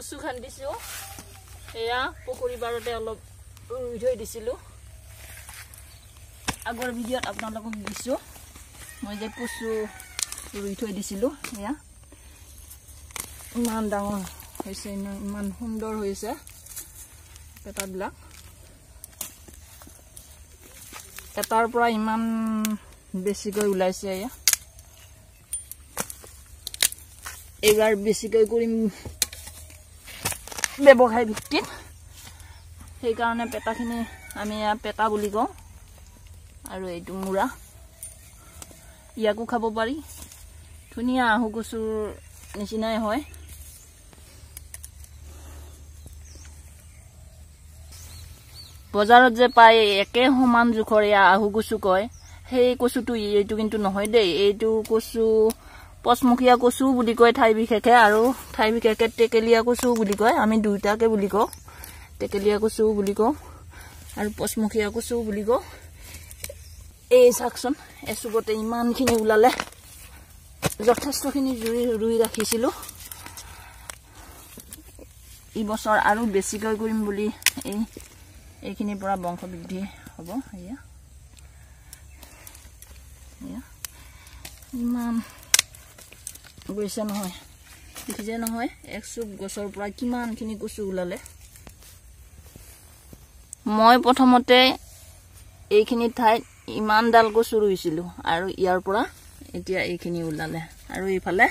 কুচু খান্দিছো এয়া পুকুৰী বাৰতে অলপ ৰুই থৈ দিছিলো আগৰ ভিডিঅ'ত আপোনালোকক দিছো মই যে কুচু ৰুই থৈ দিছিলো এয়া ইমান ডাঙৰ হৈছে ইমান সুন্দৰ হৈছে পেটাবিলাক এটাৰ পৰা ইমান বেছিকৈ ওলাইছে এয়া এইবাৰ বেছিকৈ কৰিম ব্যৱসায় ভিত্তিত সেইকাৰণে পেটাখিনি আমি পেটা বুলি কওঁ আৰু এইটো মুৰা ইয়াকো খাব পাৰি ধুনীয়া আহু কচুৰ নিচিনাই হয় বজাৰত যে পায় একে সমান জোখৰ আহু কচু কয় সেই কচুটো এইটো কিন্তু নহয় দেই এইটো কচু পচমুখীয়া কচু বুলি কয় ঠাই বিশেষে আৰু ঠাই বিশেষে টেকেলিয়া কচু বুলি কয় আমি দুইটাকে বুলি কওঁ টেকেলিয়া কচু বুলি কওঁ আৰু পচমুখীয়া কচু বুলি কওঁ এই চাকচোন এচুকতে ইমানখিনি ওলালে যথেষ্টখিনি ৰুই ৰাখিছিলো এই বছৰ আৰু বেছিকৈ কৰিম বুলি এইখিনিৰ পৰা বংশ বৃদ্ধি হ'ব এয়া ইমান গৈছে নহয় দেখিছে নহয় একচুক গছৰ পৰা কিমানখিনি কচু ওলালে মই প্ৰথমতে এইখিনি ঠাইত ইমানডাল কচু ৰুইছিলো আৰু ইয়াৰ পৰা এতিয়া এইখিনি ওলালে আৰু এইফালে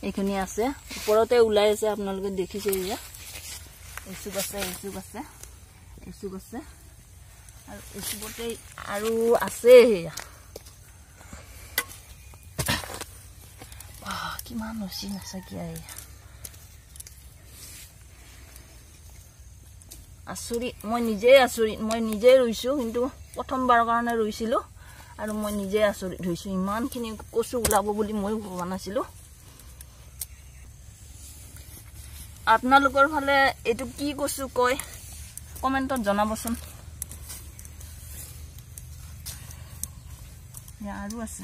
এইখিনি আছে ওপৰতে ওলাই আছে আপোনালোকে দেখিছে এয়া এচুক আছে আৰু এচুকতে আৰু আছে এয়া কিমান হৈছে নাচাকিয়া আচৰিত মই নিজে ৰুইছো কিন্তু প্ৰথমবাৰৰ কাৰণে ৰুইছিলো আৰু মই নিজে আচৰিত হৈছো ইমানখিনি কচু ওলাব বুলি মই ভবা নাছিলো আপোনালোকৰ ফালে এইটো কি কচু কয় কমেন্টত জনাবচোন আৰু আছে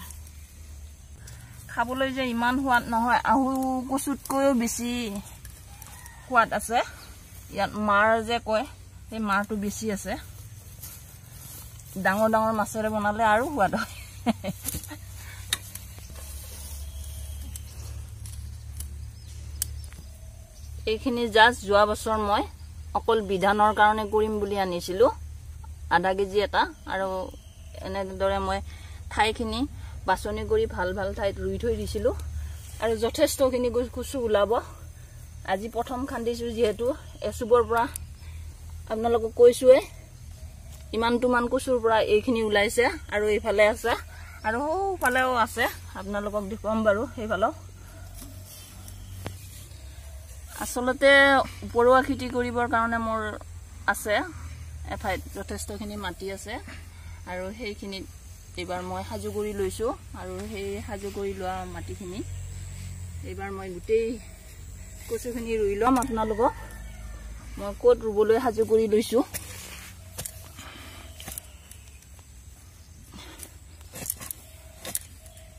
খাবলৈ যে ইমান সোৱাদ নহয় আহু কচুতকৈও বেছি সোৱাদ আছে ইয়াত মাৰ যে কয় সেই মাৰটো বেছি আছে ডাঙৰ ডাঙৰ মাছেৰে বনালে আৰু সোৱাদ হয় এইখিনি জাষ্ট যোৱা বছৰ মই অকল বিধানৰ কাৰণে কৰিম বুলি আনিছিলো আধা কেজি এটা আৰু এনেদৰে মই ঠাইখিনি বাছনি কৰি ভাল ভাল ঠাইত ৰুই থৈ দিছিলো আৰু যথেষ্টখিনি কচু ওলাব আজি প্ৰথম খান্দিছো যিহেতু এচুবৰ পৰা আপোনালোকক কৈছোৱে ইমানটোমান কচুৰ পৰা এইখিনি ওলাইছে আৰু এইফালে আছে আৰু ফালেও আছে আপোনালোকক দেখুৱাম বাৰু সেইফালেও আসলতে উপৰুৱা খেতি কৰিবৰ কাৰণে মোৰ আছে এঠাইত যথেষ্টখিনি মাটি আছে আৰু সেইখিনি এইবাৰ মই হাজু কৰি লৈছো আৰু সেই হাজু কৰি লোৱা মাটিখিনি এইবাৰ মই গোটেই কচুখিনি ৰুই লম আপোনালোকক মই ক'ত ৰুবলৈ হাজু কৰি লৈছো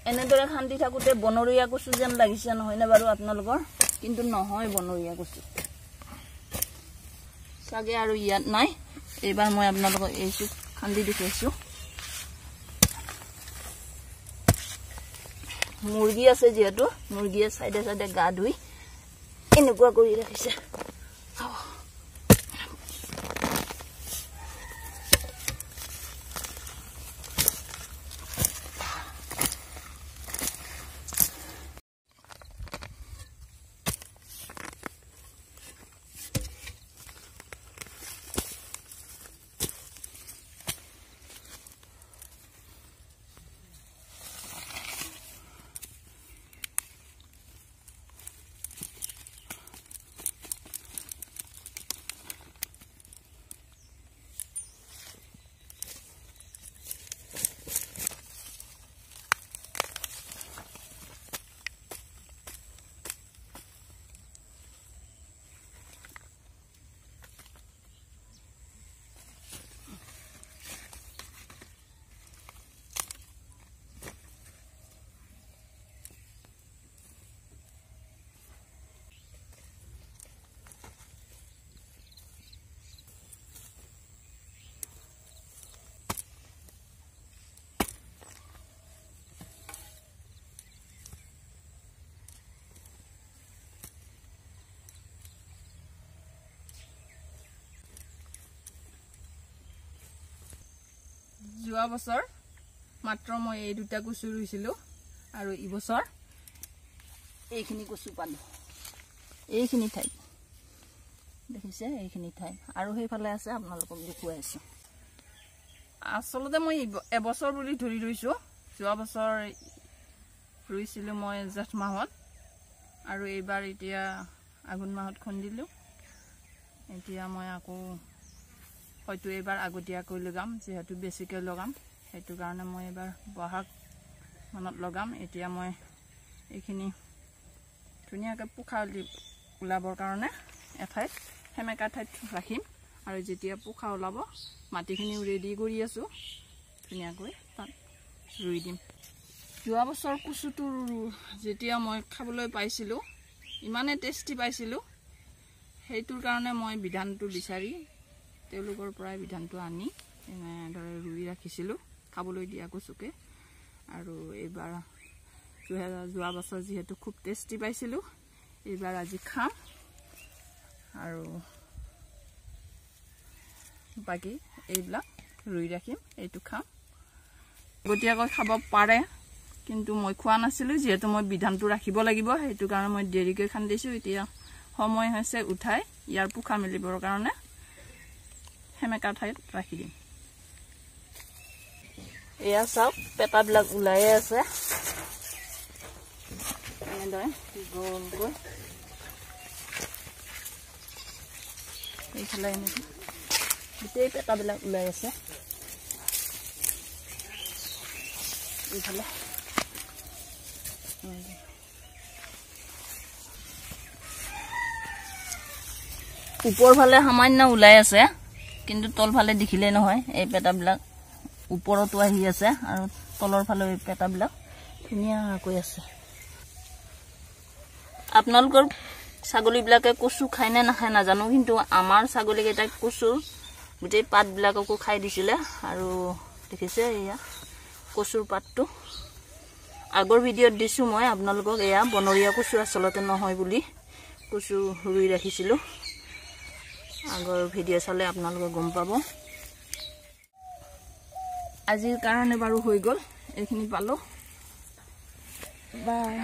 এনেদৰে খান্দি থাকোতে বনৰীয়া কচু যেন লাগিছে নহয় নে বাৰু আপোনালোকৰ কিন্তু নহয় বনৰীয়া কচু চাগে আৰু ইয়াত নাই এইবাৰ মই আপোনালোকক এইটো খান্দি দেখাইছো মুৰ্গী আছে যিহেতু মুৰ্গীয়ে সাইডে সাইডে গা ধুই এনেকুৱা কৰি ৰাখিছে যোৱা বছৰ মাত্ৰ মই এই দুটা কচু ৰুইছিলোঁ আৰু এই বছৰ এইখিনি কচু পালোঁ এইখিনি ঠাইত দেখিছে এইখিনি ঠাইত আৰু সেইফালে আছে আপোনালোকক দেখুৱাই আছোঁ আচলতে মই এবছৰ বুলি ধৰি ৰুইছোঁ যোৱা বছৰ ৰুইছিলোঁ মই জেঠ মাহত আৰু এইবাৰ এতিয়া আঘোণ মাহত খুন্দিলোঁ এতিয়া মই আকৌ হয়তো এইবাৰ আগতীয়াকৈ লগাম যিহেতু বেছিকৈ লগাম সেইটো কাৰণে মই এইবাৰ বহাগ মানত লগাম এতিয়া মই এইখিনি ধুনীয়াকৈ পোখা ওলাবৰ কাৰণে এঠাইত সেমেকা ঠাইত ৰাখিম আৰু যেতিয়া পোখা ওলাব মাটিখিনিও ৰেডি কৰি আছোঁ ধুনীয়াকৈ তাত ৰুই দিম যোৱা বছৰ কচুটো যেতিয়া মই খাবলৈ পাইছিলোঁ ইমানে টেষ্টি পাইছিলোঁ সেইটোৰ কাৰণে মই বিধানটো বিচাৰি তেওঁলোকৰ পৰাই বিধানটো আনি এনেদৰে ৰুই ৰাখিছিলোঁ খাবলৈ দিয়া কচুকে আৰু এইবাৰ যোৱা বছৰ যিহেতু খুব টেষ্টি পাইছিলোঁ এইবাৰ আজি খাম আৰু বাকী এইবিলাক ৰুই ৰাখিম এইটো খাম গতিয়াকৈ খাব পাৰে কিন্তু মই খোৱা নাছিলোঁ যিহেতু মই বিধানটো ৰাখিব লাগিব সেইটো কাৰণে মই দেৰিকৈ খান্দিছোঁ এতিয়া সময় হৈছে উঠাই ইয়াৰ পোখা মেলিবৰ কাৰণে সেমেকা ঠাইত ৰাখি দিম এয়া চাওক পেটাবিলাক ওলাই আছে এনেদৰে গোলকৈ এইফালে এনেকৈ গোটেই পেটাবিলাক ওলাই আছে এইফালে ওপৰ ফালে সামান্য ওলাই আছে কিন্তু তল ফালে দেখিলে নহয় এই পেটাবিলাক ওপৰতো আহি আছে আৰু তলৰ ফালে এই পেটাবিলাক ধুনীয়াকৈ আছে আপোনালোকৰ ছাগলীবিলাকে কচু খায় নে নাখায় নাজানো কিন্তু আমাৰ ছাগলীকেইটাই কচু গোটেই পাতবিলাককো খাই দিছিলে আৰু দেখিছে এয়া কচুৰ পাতটো আগৰ ভিডিঅ'ত দিছোঁ মই আপোনালোকক এয়া বনৰীয়া কচু আচলতে নহয় বুলি কচু ৰুই ৰাখিছিলোঁ আগৰ ভিডিঅ' চালে আপোনালোকে গম পাব আজিৰ কাৰণে বাৰু হৈ গ'ল এইখিনি পালোঁ বাই